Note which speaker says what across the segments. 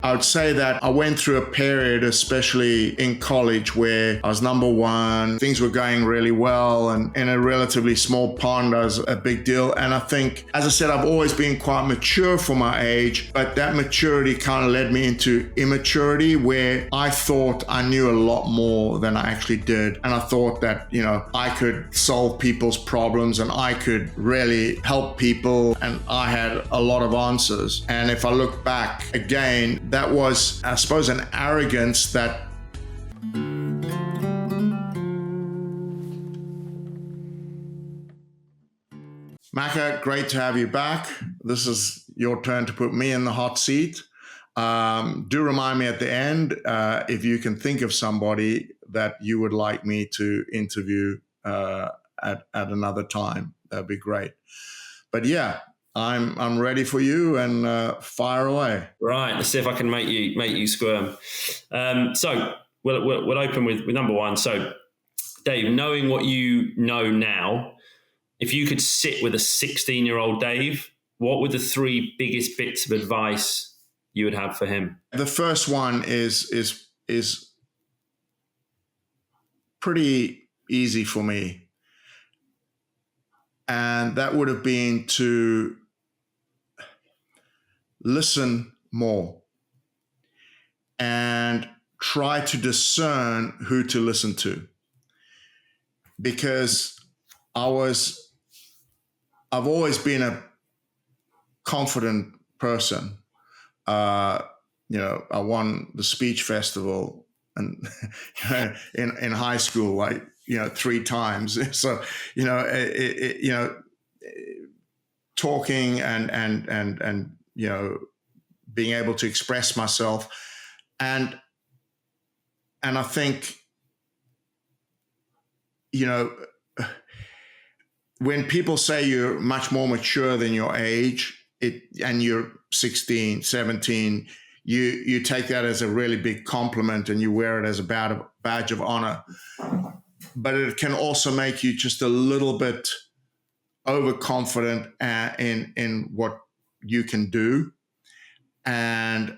Speaker 1: I would say that I went through a period, especially in college, where I was number one, things were going really well, and in a relatively small pond, I was a big deal. And I think, as I said, I've always been quite mature for my age, but that maturity kind of led me into immaturity, where I thought I knew a lot more than I actually did. And I thought that, I could solve people's problems and I could really help people, and I had a lot of answers. And if I look back again, that was, I suppose, an arrogance that Maka, great to have you back. This is your turn to put me in the hot seat. Do remind me at the end if you can think of somebody that you would like me to interview at another time. That'd be great. But yeah, I'm ready for you, and fire away.
Speaker 2: Right, let's see if I can make you squirm. So we'll open with number one. So, Dave, knowing what you know now, if you could sit with a 16-year-old Dave, what were the three biggest bits of advice you would have for him?
Speaker 1: The first one is pretty easy for me, and that would have been to listen more and try to discern who to listen to, because I've always been a confident person. I won the speech festival and in high school, like 3 times. So talking and being able to express myself, and I think when people say you're much more mature than your age, and you're 16, 17, you take that as a really big compliment and you wear it as a badge of honor. But it can also make you just a little bit overconfident in what you can do, and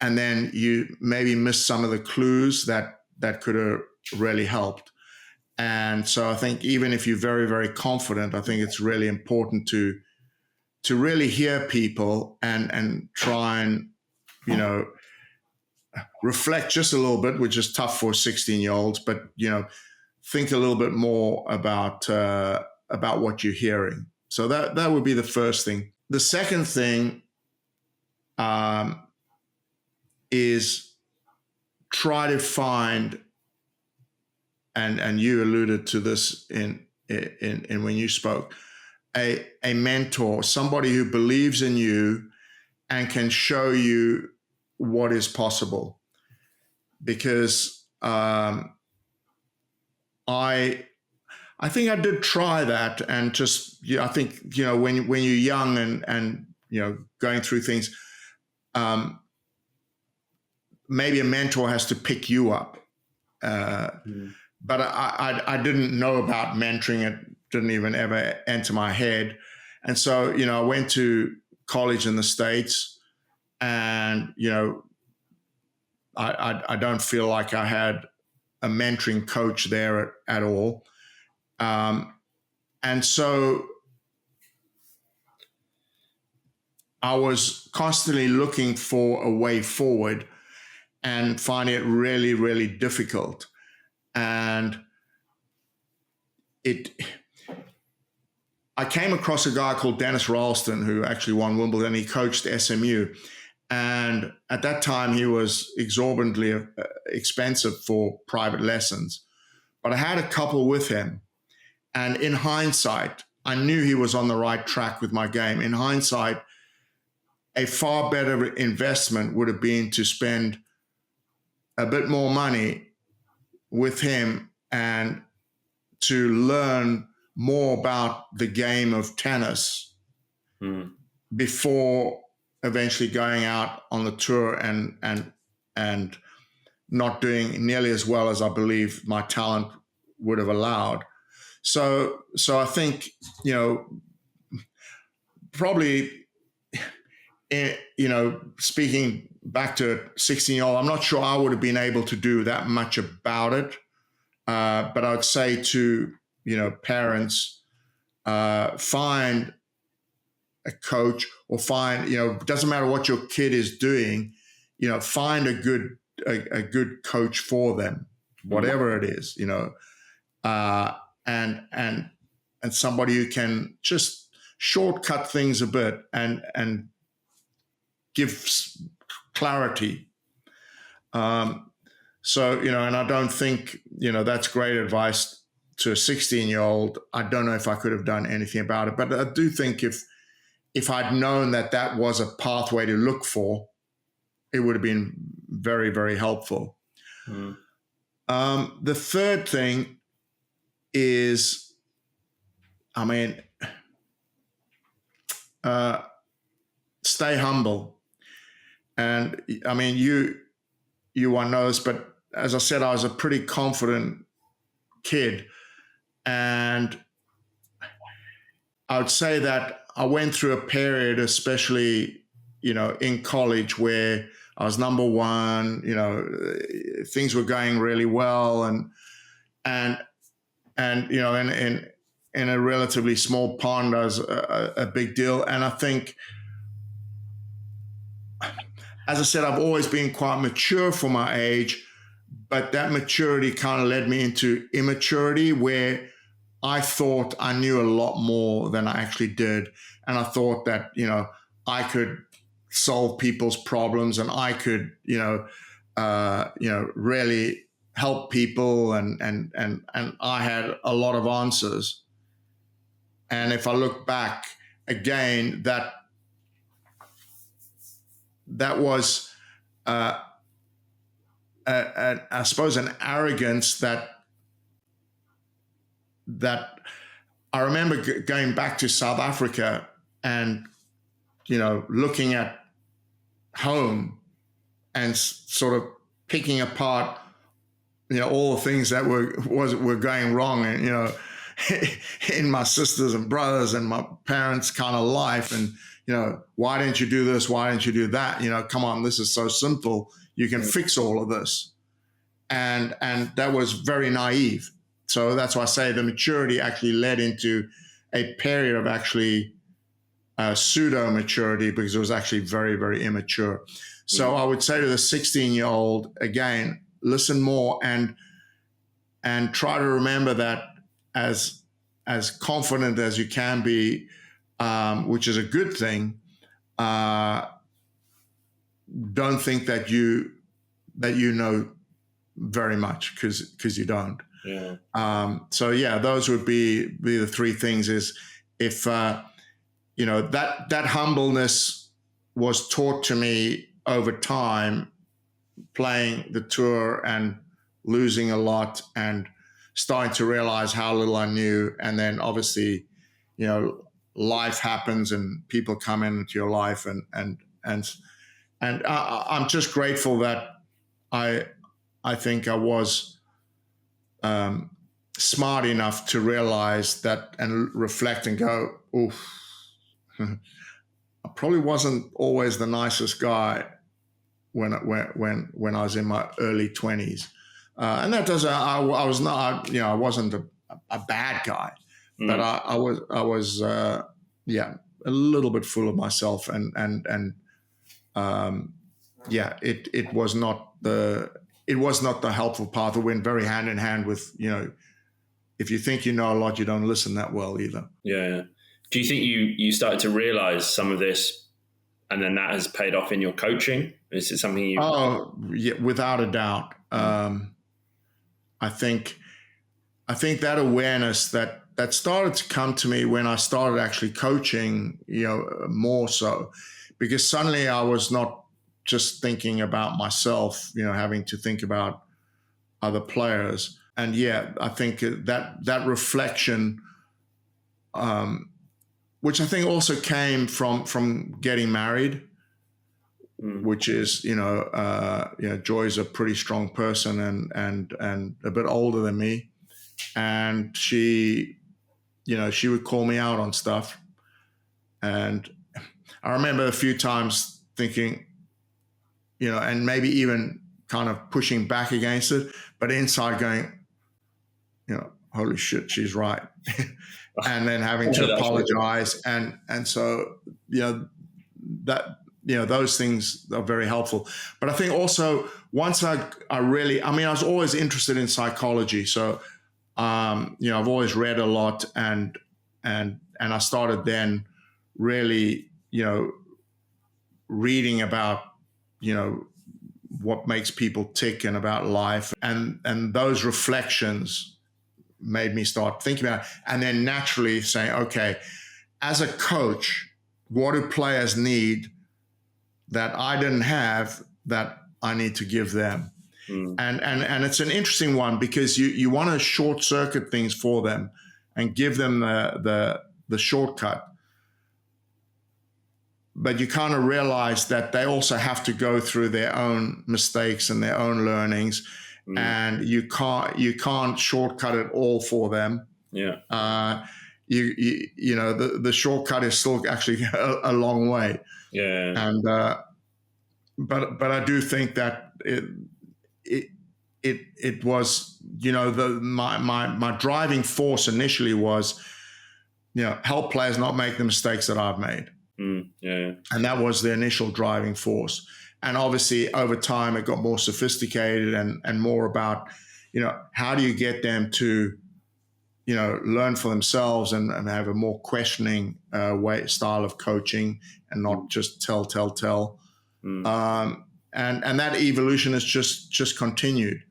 Speaker 1: then you maybe miss some of the clues that could have really helped. And so I think even if you're very, very confident, I think it's really important to really hear people and try and reflect just a little bit, which is tough for 16-year-olds, but think a little bit more about what you're hearing. So that would be the first thing. The second thing is try to find, and you alluded to this in when you spoke, a mentor, somebody who believes in you and can show you what is possible. Because I think I did try that, and just I think when you're young and going through things, maybe a mentor has to pick you up. But I didn't know about mentoring. It didn't even ever enter my head. And so, I went to college in the States, and, I don't feel like I had a mentoring coach there at all. And so I was constantly looking for a way forward and finding it really, really difficult. And I came across a guy called Dennis Ralston, who actually won Wimbledon. He coached SMU. And at that time, he was exorbitantly expensive for private lessons. But I had a couple with him. And in hindsight, I knew he was on the right track with my game. In hindsight, a far better investment would have been to spend a bit more money with him and to learn more about the game of tennis before eventually going out on the tour and not doing nearly as well as I believe my talent would have allowed. So I think, probably, speaking back to 16-year-old, I'm not sure I would have been able to do that much about it. But I would say to, parents, find a coach, or find, it doesn't matter what your kid is doing, find a good coach for them, whatever it is, and somebody who can just shortcut things a bit and give clarity. So, and I don't think, that's great advice to a 16-year-old. I don't know if I could have done anything about it, but I do think if I'd known that was a pathway to look for, it would have been very, very helpful. The third thing is, stay humble. And you won't know this, but as I said, I was a pretty confident kid. And I would say that I went through a period, especially, in college, where I was number one, things were going really well. And in a relatively small pond, I was a big deal. And I think, as I said, I've always been quite mature for my age, but that maturity kind of led me into immaturity, where I thought I knew a lot more than I actually did. And I thought that, I could solve people's problems, and I could, really help people. And I had a lot of answers. And if I look back again, that was, I suppose, an arrogance that I remember going back to South Africa and, looking at home and sort of picking apart, all the things that were going wrong, and, in my sisters and brothers and my parents' kind of life. And, why didn't you do this? Why didn't you do that? Come on, this is so simple. You can fix all of this. And that was very naive. So that's why I say the maturity actually led into a period of actually pseudo maturity, because it was actually very, very immature. So I would say to the 16-year-old, again, listen more and try to remember that as confident as you can be, which is a good thing. Don't think that you know very much, because you don't.
Speaker 2: Yeah.
Speaker 1: Those would be the three things. Is if that humbleness was taught to me over time, playing the tour and losing a lot and starting to realize how little I knew. And then obviously, life happens and people come into your life, and I'm just grateful that I think I was smart enough to realize that and reflect and go, oof, I probably wasn't always the nicest guy when I was in my early 20s. And that doesn't, I was not, I wasn't a bad guy, but I was a little bit full of myself, and it was not the helpful path. It went very hand in hand with, if you think you know a lot, you don't listen that well either.
Speaker 2: Yeah. Do you think you started to realize some of this, and then that has paid off in your coaching? Is it something you?
Speaker 1: Oh, yeah, without a doubt. I think that awareness that started to come to me when I started actually coaching, more so, because suddenly I was not just thinking about myself, having to think about other players. And I think that reflection, which I think also came from getting married, which is, Joy's a pretty strong person and a bit older than me. And she would call me out on stuff. And I remember a few times thinking, and maybe even kind of pushing back against it, but inside going, holy shit, she's right. And then having to apologize. And so, that, those things are very helpful. But I think also once I was always interested in psychology. So, I've always read a lot, and I started then really, reading about, what makes people tick and about life. And those reflections made me start thinking about it. And then naturally saying, okay, as a coach, what do players need that I didn't have that I need to give them? And it's an interesting one, because you want to short circuit things for them and give them the shortcut. But you kind of realize that they also have to go through their own mistakes and their own learnings, and you can't shortcut it all for them.
Speaker 2: Yeah.
Speaker 1: The shortcut is still actually a long way.
Speaker 2: Yeah.
Speaker 1: And but I do think that it was, my driving force initially was, help players not make the mistakes that I've made.
Speaker 2: Yeah.
Speaker 1: And that was the initial driving force. And obviously over time it got more sophisticated and more about, how do you get them to, learn for themselves and have a more questioning style of coaching, and not just tell. And that evolution has just continued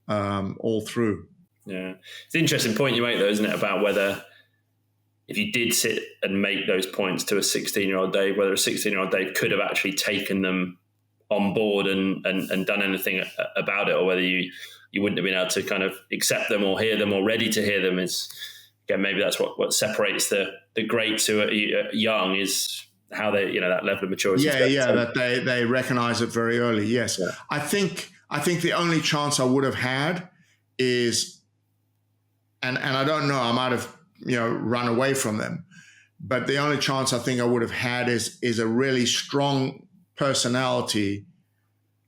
Speaker 1: all through.
Speaker 2: Yeah. It's an interesting point you make though, isn't it? About whether, if you did sit and make those points to a 16-year-old Dave, whether a 16-year-old Dave could have actually taken them on board and done anything about it, or whether you wouldn't have been able to kind of accept them or hear them or ready to hear them. Is, again, maybe that's what separates the greats who are young, is how they, that level of maturity.
Speaker 1: Yeah, that they recognize it very early. Yes. Yeah. I think the only chance I would have had is, and I don't know, I might have, run away from them, but the only chance I think I would have had is a really strong personality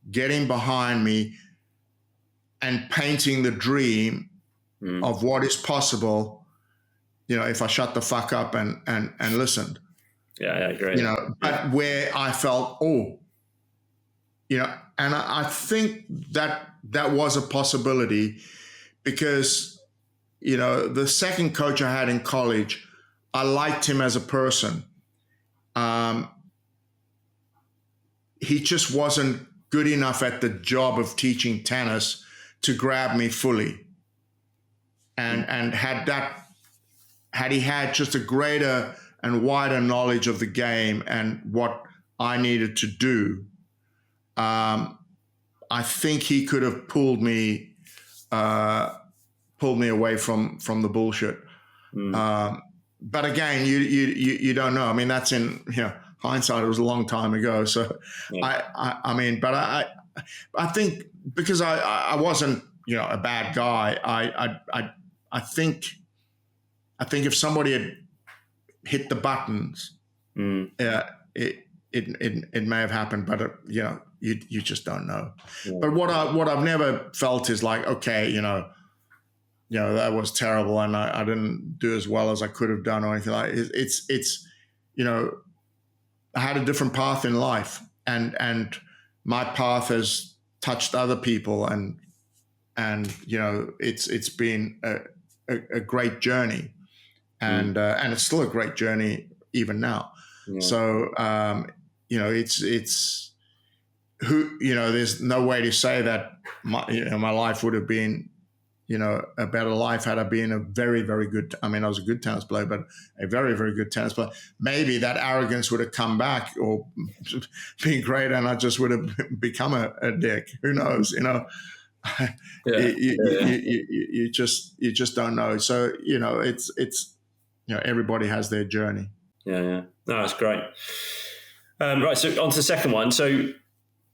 Speaker 1: getting behind me and painting the dream of what is possible, if I shut the fuck up and listened.
Speaker 2: Yeah, great.
Speaker 1: But where I felt, and I think that was a possibility, because the second coach I had in college, I liked him as a person. He just wasn't good enough at the job of teaching tennis to grab me fully. And had he had just a greater and wider knowledge of the game and what I needed to do, I think he could have pulled me away from the bullshit. But again, you don't know. I mean, that's in hindsight. It was a long time ago. So yeah. I think because I wasn't a bad guy. I think if somebody had hit the buttons, it may have happened. But you just don't know. Yeah. But what I've never felt is like, okay, that was terrible and I didn't do as well as I could have done or anything like it. It's I had a different path in life, and my path has touched other people, and it's been a great journey, and it's still a great journey even now. Yeah. So it's there's no way to say that my life would have been a better life had I been a very, very good, I was a good tennis player, but a very, very good tennis player. Maybe that arrogance would have come back or been great, and I just would have become a dick. Who knows, You just don't know. So, it's everybody has their journey.
Speaker 2: Yeah. No, that's great. Right. So on to the second one. So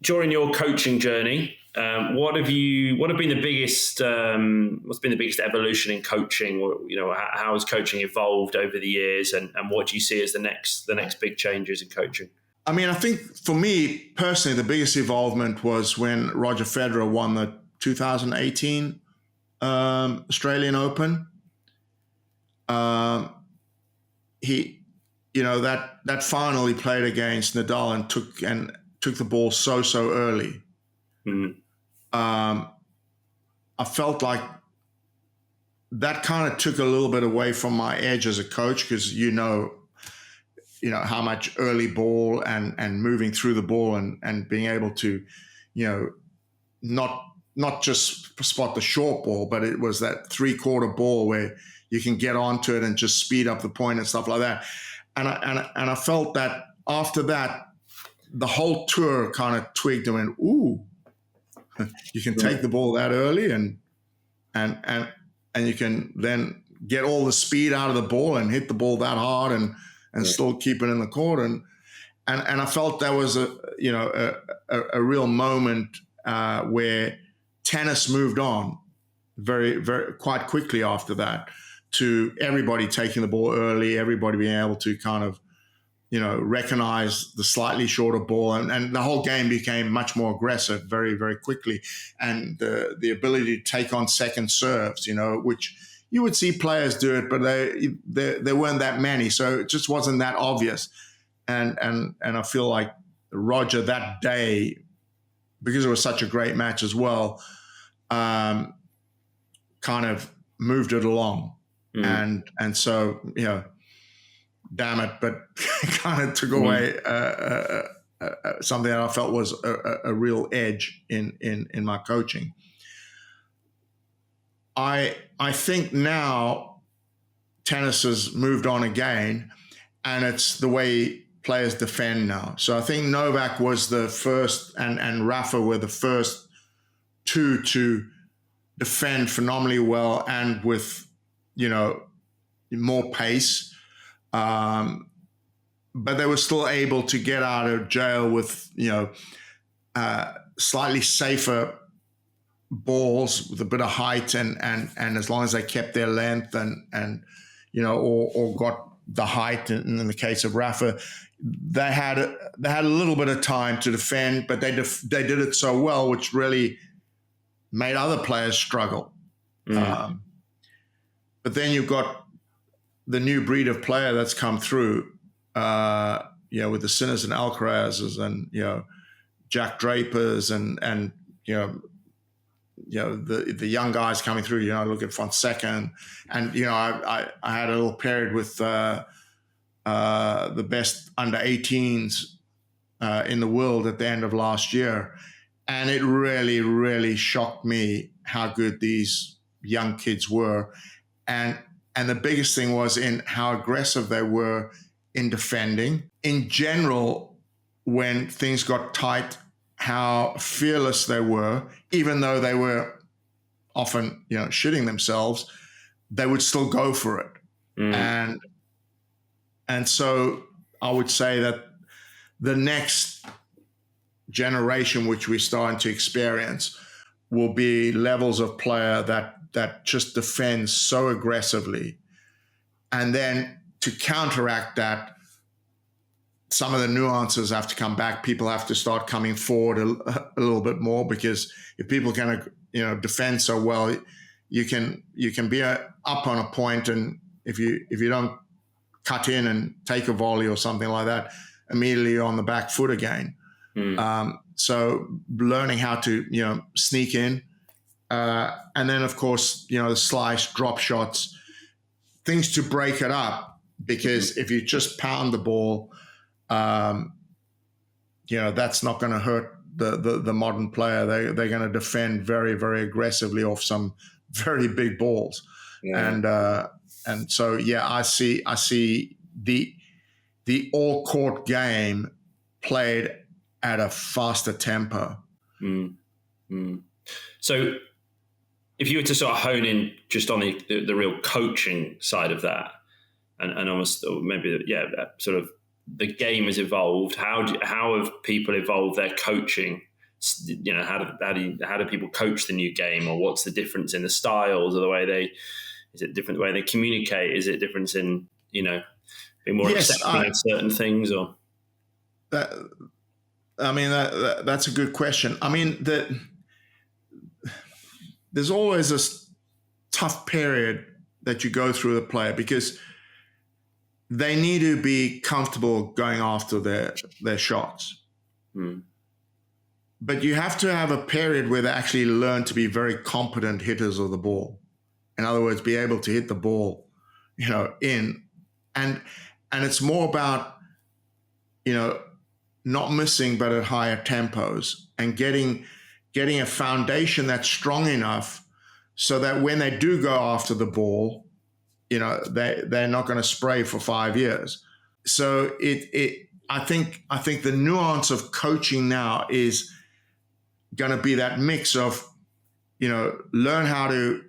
Speaker 2: during your coaching journey, what have been the biggest? What's been the biggest evolution in coaching? Or, how has coaching evolved over the years, and what do you see as the next big changes in coaching?
Speaker 1: I mean, I think for me personally, the biggest involvement was when Roger Federer won the 2018 Australian Open. He, that final he played against Nadal and took the ball so early.
Speaker 2: Mm.
Speaker 1: I felt like that kind of took a little bit away from my edge as a coach, because how much early ball and moving through the ball and being able to, not just spot the short ball, but it was that 3/4 ball where you can get onto it and just speed up the point and stuff like that. And I felt that after that, the whole tour kind of twigged and went, ooh, you can take the ball that early and you can then get all the speed out of the ball and hit the ball that hard and still keep it in the court. And I felt that was a real moment where tennis moved on very, very quite quickly after that, to everybody taking the ball early, everybody being able to kind of, recognize the slightly shorter ball, and the whole game became much more aggressive very, very quickly. And the ability to take on second serves, which you would see players do it, but there weren't that many, so it just wasn't that obvious. And I feel like Roger that day, because it was such a great match as well, kind of moved it along. And so, damn it, but kind of took away something that I felt was a real edge in my coaching. I think now tennis has moved on again, and it's the way players defend now. So I think Novak was the first, and Rafa were the first two to defend phenomenally well and with, more pace. But they were still able to get out of jail with, slightly safer balls with a bit of height, and as long as they kept their length and or got the height. And in the case of Rafa, they had a little bit of time to defend, but they did it so well, which really made other players struggle. But then you've got the new breed of player that's come through, with the Sinners and Alcarazes and, Jack Drapers and the young guys coming through, look at Fonseca and I had a little period with the best under 18s in the world at the end of last year. And it really, really shocked me how good these young kids were. And the biggest thing was in how aggressive they were in defending. In general, when things got tight, how fearless they were, even though they were often, shitting themselves, they would still go for it. And so I would say that the next generation, which we're starting to experience, will be levels of player that just defends so aggressively. And then to counteract that, some of the nuances have to come back. People have to start coming forward a little bit more, because if people can, defend so well, you can be up on a point, and if you don't cut in and take a volley or something like that, immediately you're on the back foot again. So learning how to sneak in, and then of course the slice, drop shots, things to break it up, because if you just pound the ball, that's not going to hurt the modern player. They're going to defend very, very aggressively off some very big balls. And so I see the all court game played at a faster tempo.
Speaker 2: So if you were to sort of hone in just on the real coaching side of that, and almost, or maybe sort of the game has evolved. How have people evolved their coaching? How do people coach the new game, or what's the difference in the styles, or the way is it different the way they communicate? Is it difference in being more accepting of certain things, or?
Speaker 1: that's a good question. I mean, there's always this tough period that you go through the player because they need to be comfortable going after their shots. But you have to have a period where they actually learn to be very competent hitters of the ball. In other words, be able to hit the ball, in. And it's more about, not missing, but at higher tempos and getting a foundation that's strong enough so that when they do go after the ball, they're not going to spray for 5 years. So I think the nuance of coaching now is going to be that mix of, learn how to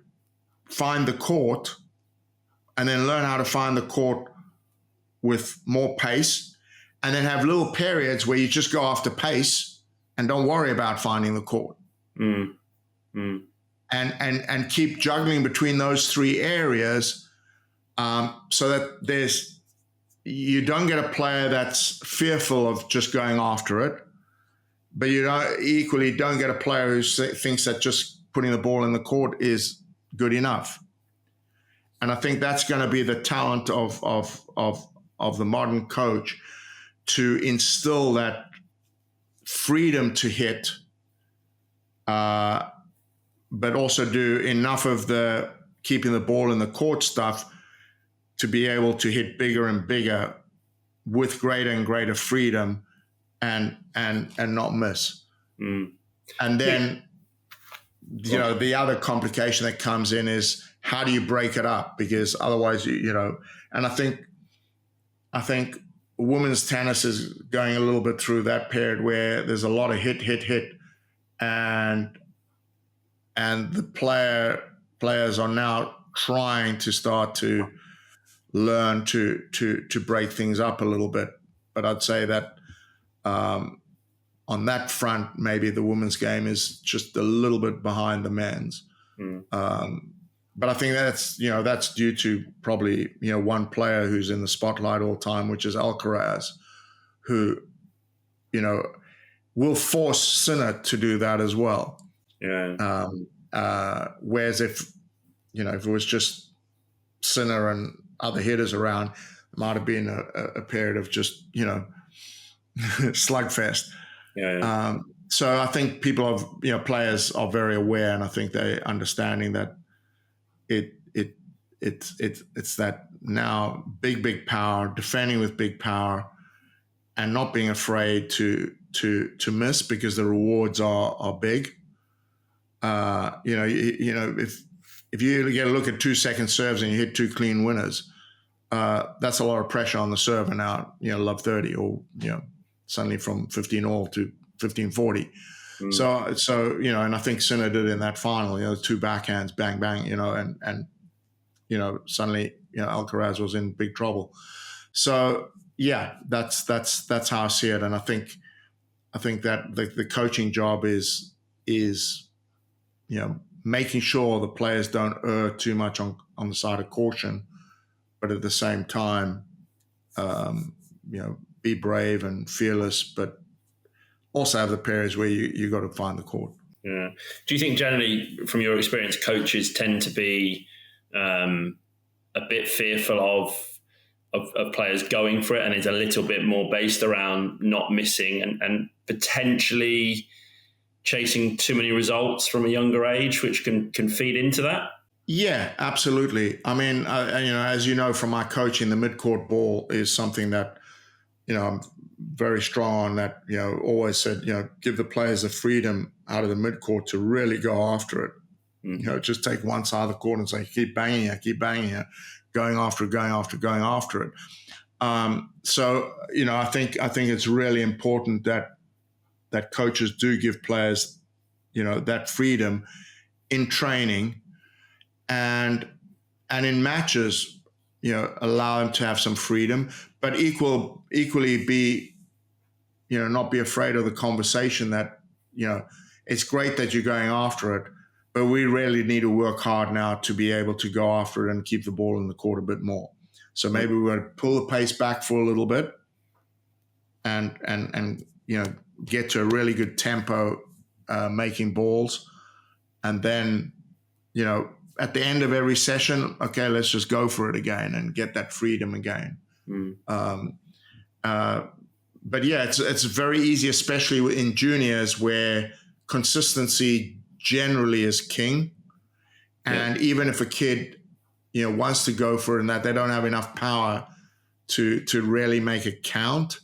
Speaker 1: find the court and then learn how to find the court with more pace, and then have little periods where you just go after pace and don't worry about finding the court. And keep juggling between those three areas, so that you don't get a player that's fearful of just going after it, but you equally don't get a player who thinks that just putting the ball in the court is good enough. And I think that's going to be the talent of the modern coach, to instill that freedom to hit, but also do enough of the keeping the ball in the court stuff to be able to hit bigger and bigger with greater and greater freedom and not miss. And then, the other complication that comes in is how do you break it up? Because otherwise, and I think women's tennis is going a little bit through that period where there's a lot of hit, and the players are now trying to start to learn to break things up a little bit. But I'd say that on that front, maybe the women's game is just a little bit behind the men's. But I think that's due to probably, one player who's in the spotlight all the time, which is Alcaraz, who, will force Sinner to do that as well.
Speaker 2: Yeah.
Speaker 1: Whereas if it was just Sinner and other hitters around, it might have been a period of just, slugfest.
Speaker 2: Yeah.
Speaker 1: So I think players are very aware, and I think they're understanding that it's that now big power, defending with big power, and not being afraid to miss because the rewards are big. If you get a look at 2 second serves and you hit 2 clean winners, that's a lot of pressure on the server now. Love 30, or suddenly from 15-all to 15-40. So and I think Sinner did in that final. 2 backhands, bang bang. And suddenly Alcaraz was in big trouble. So yeah, that's how I see it. And I think that the coaching job is making sure the players don't err too much on the side of caution, but at the same time, be brave and fearless, but also have the periods where you got to find the court.
Speaker 2: Yeah. Do you think generally, from your experience, coaches tend to be a bit fearful of players going for it, and it's a little bit more based around not missing and potentially chasing too many results from a younger age, which can feed into that?
Speaker 1: Yeah, absolutely. I mean, as you know from my coaching, the midcourt ball is something that, I'm very strong on. That, always said, give the players the freedom out of the midcourt to really go after it. Just take one side of the court and say, keep banging it, going after it. So, I think it's really important that coaches do give players, that freedom in training and in matches, allow them to have some freedom, but equally be, not be afraid of the conversation that, it's great that you're going after it, but we really need to work hard now to be able to go after it and keep the ball in the court a bit more. So maybe we're going to pull the pace back for a little bit and get to a really good tempo making balls, and then at the end of every session, okay, let's just go for it again and get that freedom again. But yeah, it's very easy, especially in juniors where consistency generally is king. And even if a kid, wants to go for it and that they don't have enough power to really make it count,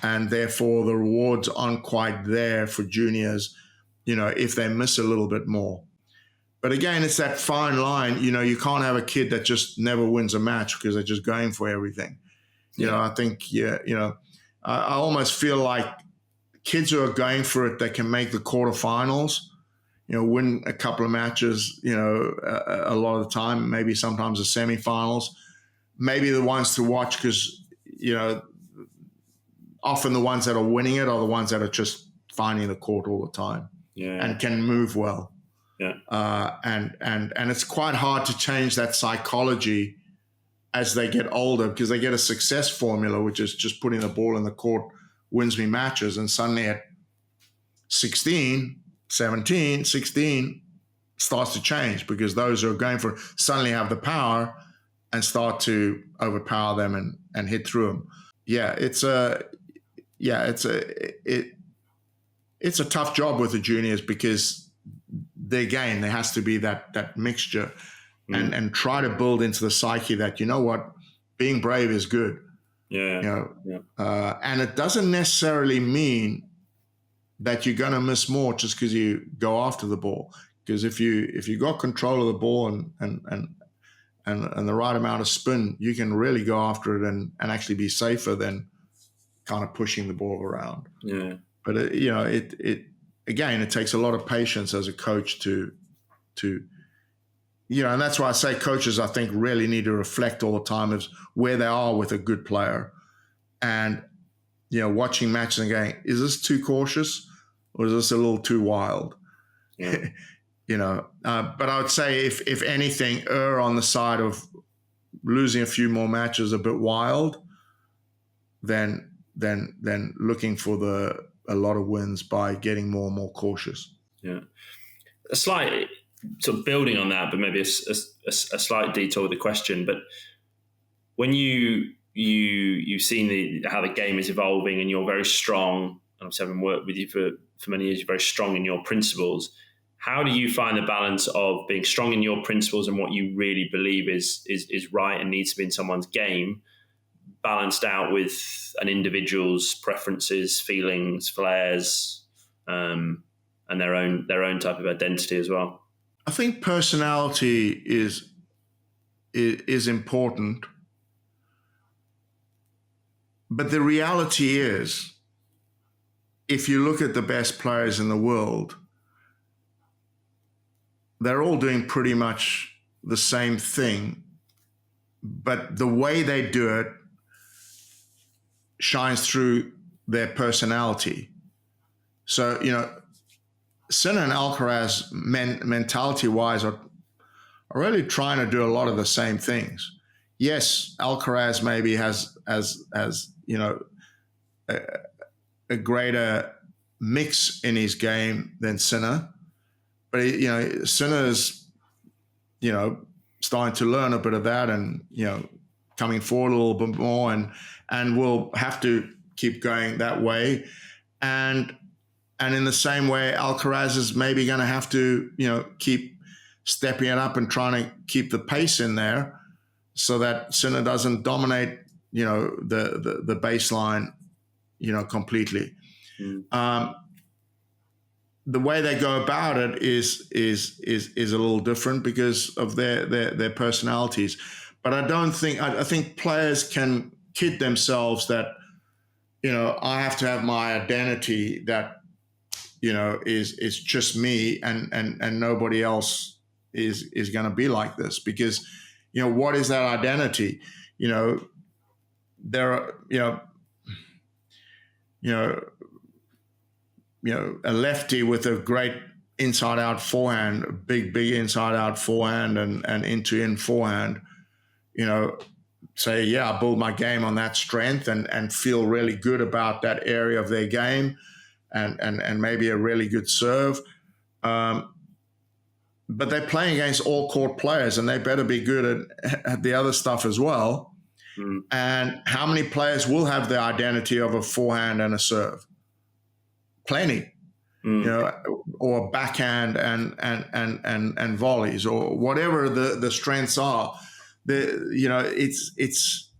Speaker 1: and therefore the rewards aren't quite there for juniors, if they miss a little bit more. But again, it's that fine line. You can't have a kid that just never wins a match because they're just going for everything. I think, I almost feel like kids who are going for it, they can make the quarterfinals, win a couple of matches, a lot of the time, maybe sometimes the semifinals, maybe the ones to watch because, often the ones that are winning it are the ones that are just finding the court all the time and can move well. And it's quite hard to change that psychology as they get older because they get a success formula, which is just putting the ball in the court wins me matches. And suddenly at 16, 17, 16 starts to change because those who are going for it suddenly have the power and start to overpower them and hit through them. It's a tough job with the juniors because there has to be that mixture and try to build into the psyche that, being brave is good. And it doesn't necessarily mean that you're going to miss more just because you go after the ball. Because if you got control of the ball and the right amount of spin, you can really go after it and actually be safer than kind of pushing the ball around. But it takes a lot of patience as a coach to and that's why I say coaches, I think, really need to reflect all the time is where they are with a good player and, watching matches and going, is this too cautious or is this a little too wild? But I would say if anything, err on the side of losing a few more matches a bit wild than looking for a lot of wins by getting more and more cautious.
Speaker 2: A slight sort of building on that, but maybe a slight detour with the question. But when you've seen how the game is evolving and you're very strong, and I've having worked with you for many years, you're very strong in your principles. How do you find the balance of being strong in your principles and what you really believe is right and needs to be in someone's game, balanced out with an individual's preferences, feelings, flares, and their own type of identity as well?
Speaker 1: I think personality is important, but the reality is, if you look at the best players in the world, they're all doing pretty much the same thing, but the way they do it shines through their personality. So, Sinner and Alcaraz, mentality-wise, are really trying to do a lot of the same things. Yes, Alcaraz maybe has a greater mix in his game than Sinner, but Sinner's starting to learn a bit of that and coming forward a little bit more, and will have to keep going that way, and in the same way, Alcaraz is maybe going to have to, keep stepping it up and trying to keep the pace in there so that Sinner doesn't dominate, the baseline, completely. The way they go about it is a little different because of their personalities. But I think players can kid themselves that, I have to have my identity that, is just me and nobody else is going to be like this because, what is that identity? There are, a lefty with a great inside-out forehand, big inside-out forehand and into-in forehand, say, yeah, I build my game on that strength and feel really good about that area of their game and maybe a really good serve. But they're playing against all court players, and they better be good at the other stuff as well.
Speaker 2: Mm.
Speaker 1: And how many players will have the identity of a forehand and a serve? Plenty. Or backhand and volleys, or whatever the strengths are. It's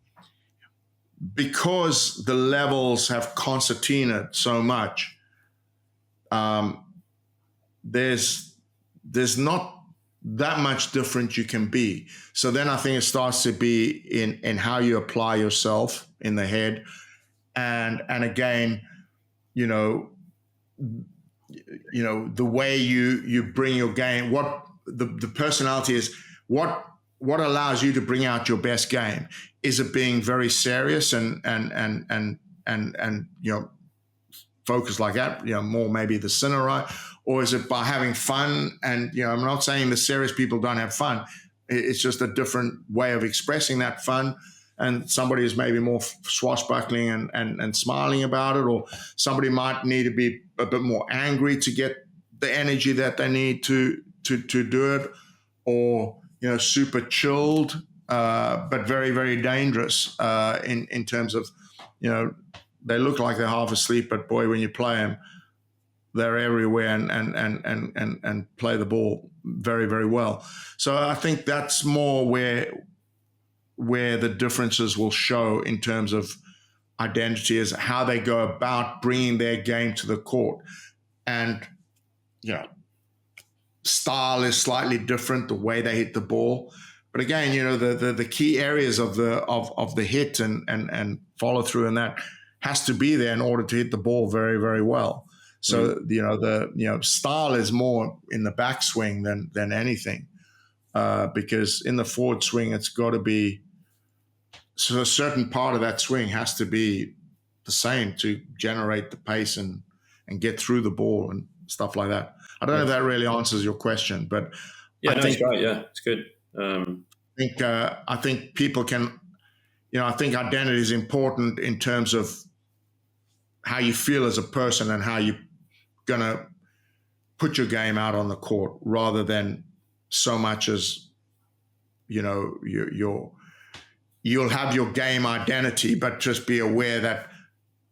Speaker 1: because the levels have concertinaed so much. There's not that much different you can be. So then I think it starts to be in how you apply yourself in the head, and again, the way you bring your game, what the personality is, what allows you to bring out your best game. Is it being very serious and focused like that, more maybe the sinner, right? Or is it by having fun? And I'm not saying the serious people don't have fun. It's just a different way of expressing that fun. And somebody is maybe more swashbuckling and smiling about it, or somebody might need to be a bit more angry to get the energy that they need to do it, or super chilled, but very, very dangerous in terms of they look like they're half asleep, but boy, when you play them, they're everywhere and play the ball very, very well. So I think that's more where the differences will show in terms of identity, is how they go about bringing their game to the court. And style is slightly different, the way they hit the ball. But again, the key areas of the hit and follow through, and that has to be there in order to hit the ball very, very well. So the style is more in the backswing than anything, because in the forward swing it's got to be, so a certain part of that swing has to be the same to generate the pace and get through the ball and stuff like that. I don't know if that really answers your question, but
Speaker 2: I think it's right. Yeah, it's good.
Speaker 1: I think people can, I think identity is important in terms of how you feel as a person and how you're going to put your game out on the court, rather than so much as, you'll have your game identity, but just be aware that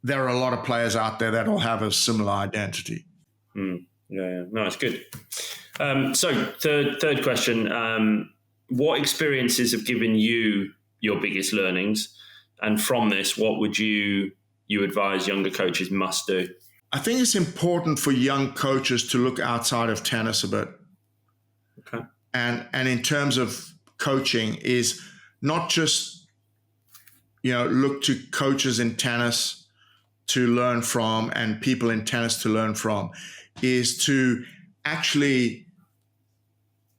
Speaker 1: there are a lot of players out there that will have a similar identity.
Speaker 2: Yeah. No, it's good. So third question, what experiences have given you your biggest learnings? And from this, what would you advise younger coaches must do?
Speaker 1: I think it's important for young coaches to look outside of tennis a bit.
Speaker 2: Okay.
Speaker 1: And in terms of coaching, is not just, look to coaches in tennis to learn from and people in tennis to learn from, is to actually,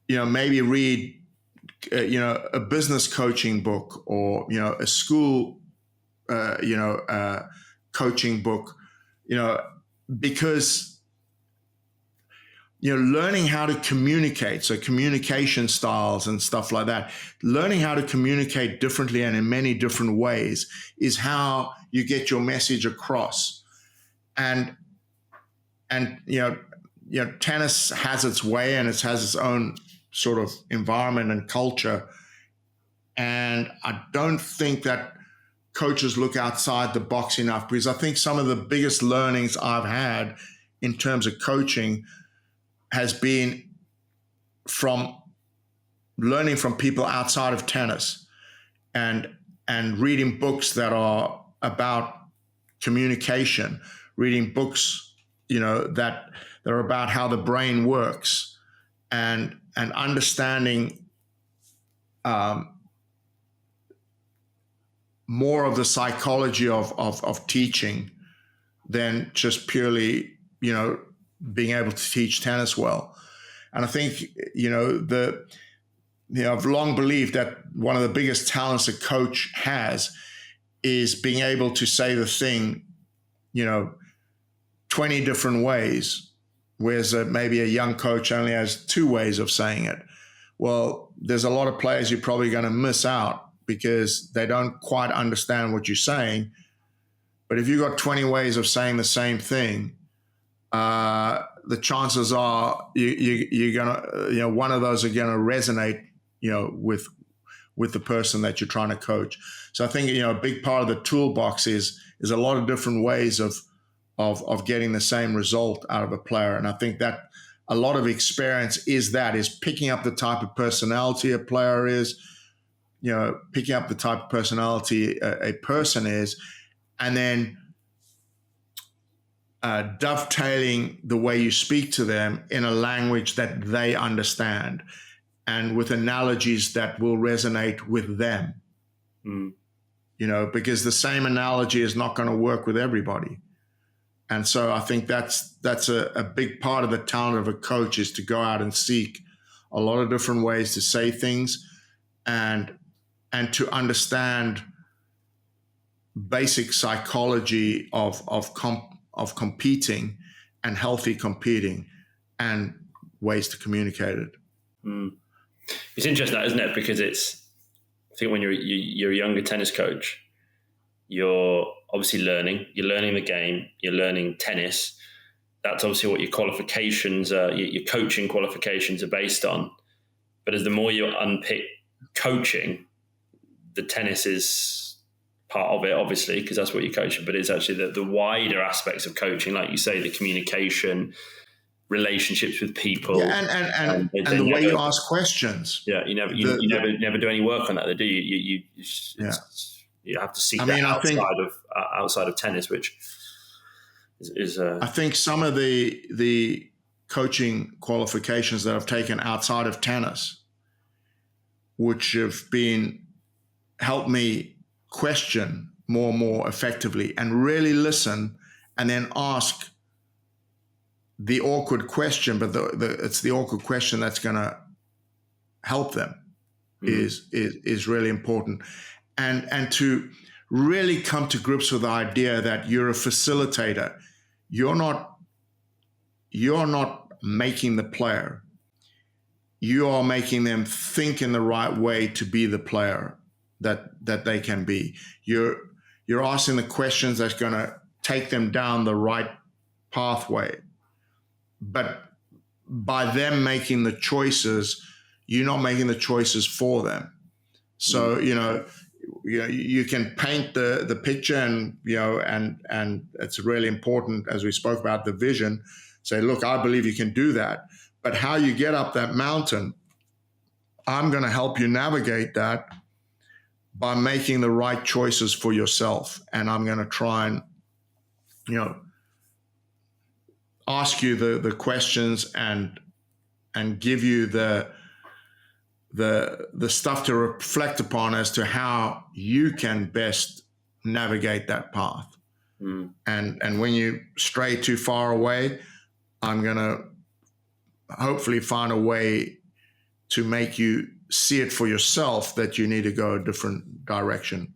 Speaker 1: maybe read, a business coaching book, or, a school, coaching book, because, learning how to communicate, so communication styles and stuff like that, learning how to communicate differently and in many different ways is how you get your message across. And tennis has its way and it has its own sort of environment and culture. And I don't think that coaches look outside the box enough, because I think some of the biggest learnings I've had in terms of coaching has been from learning from people outside of tennis and reading books that are about communication, reading books, that are about how the brain works, and understanding more of the psychology of teaching than just purely, being able to teach tennis well. And I think, I've long believed that one of the biggest talents a coach has is being able to say the thing, 20 different ways, whereas maybe a young coach only has 2 ways of saying it. Well, there's a lot of players you're probably going to miss out because they don't quite understand what you're saying. But if you've got 20 ways of saying the same thing, the chances are you're gonna, one of those are gonna resonate, with the person that you're trying to coach. So I think, a big part of the toolbox is a lot of different ways of getting the same result out of a player. And I think that a lot of experience is picking up the type of personality a player is, picking up the type of personality a person is, and then dovetailing the way you speak to them in a language that they understand and with analogies that will resonate with them. Because the same analogy is not going to work with everybody. And so I think that's a big part of the talent of a coach, is to go out and seek a lot of different ways to say things and to understand basic psychology of competing and healthy competing and ways to communicate it.
Speaker 2: It's interesting, isn't it? Because I think when you're a younger tennis coach, you're obviously learning. You're learning the game. You're learning tennis. That's obviously what your qualifications, your coaching qualifications are based on. But as the more you unpick coaching, the tennis is part of it, obviously, because that's what you're coaching. But it's actually the wider aspects of coaching, like you say, the communication, relationships with people,
Speaker 1: and the way you ask questions.
Speaker 2: Yeah, you never do any work on that, do you? You have to seek outside of tennis, which is.
Speaker 1: I think some of the coaching qualifications that I've taken outside of tennis, which have helped me question more and more effectively and really listen, and then ask the awkward question, but it's the awkward question that's going to help them, is really important. And to really come to grips with the idea that you're a facilitator. You're not making the player. You are making them think in the right way to be the player that they can be. You're asking the questions that's going to take them down the right pathway. But by them making the choices, you're not making the choices for them. So, you can paint the picture, and it's really important, as we spoke about, the vision. Say, look, I believe you can do that. But how you get up that mountain, I'm going to help you navigate that by making the right choices for yourself. And I'm going to try and, ask you the questions and give you the stuff to reflect upon as to how you can best navigate that path. And when you stray too far away, I'm going to hopefully find a way to make you see it for yourself that you need to go a different direction,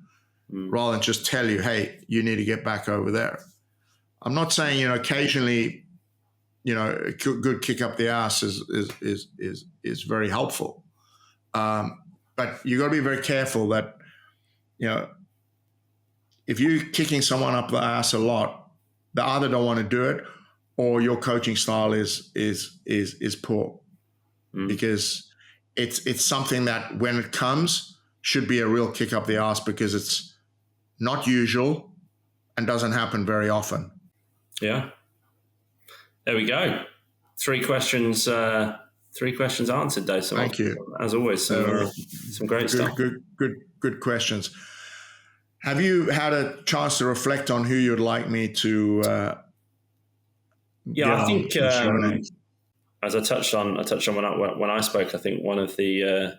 Speaker 1: rather than just tell you, hey, you need to get back over there. I'm not saying, occasionally, a good kick up the ass is very helpful. But you got to be very careful that, if you're kicking someone up the ass a lot, they either don't want to do it, or your coaching style is poor, because it's something that when it comes should be a real kick up the ass, because it's not usual and doesn't happen very often.
Speaker 2: Yeah. There we go. 3 questions answered, Dave. So
Speaker 1: thank you.
Speaker 2: As always, some great stuff.
Speaker 1: Good questions. Have you had a chance to reflect on who you'd like me to?
Speaker 2: I think as I touched on when I spoke. I think one of the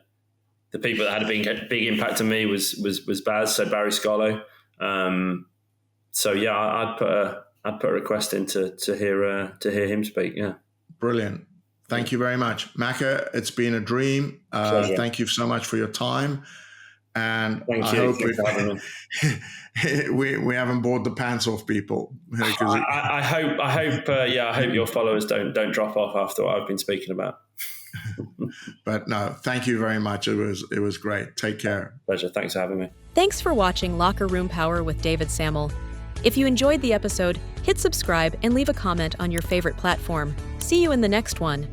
Speaker 2: people that had a big impact on me was Baz, so Barry Scolo. I'd put a request in to hear him speak. Yeah,
Speaker 1: brilliant. Thank you very much, Macca. It's been a dream. Thank you so much for your time. And I hope we haven't bored the pants off people.
Speaker 2: I hope your followers don't drop off after what I've been speaking about.
Speaker 1: But no, thank you very much. It was great. Take care.
Speaker 2: Pleasure. Thanks for having me.
Speaker 3: Thanks for watching Locker Room Power with David Sammel. If you enjoyed the episode, hit subscribe and leave a comment on your favorite platform. See you in the next one.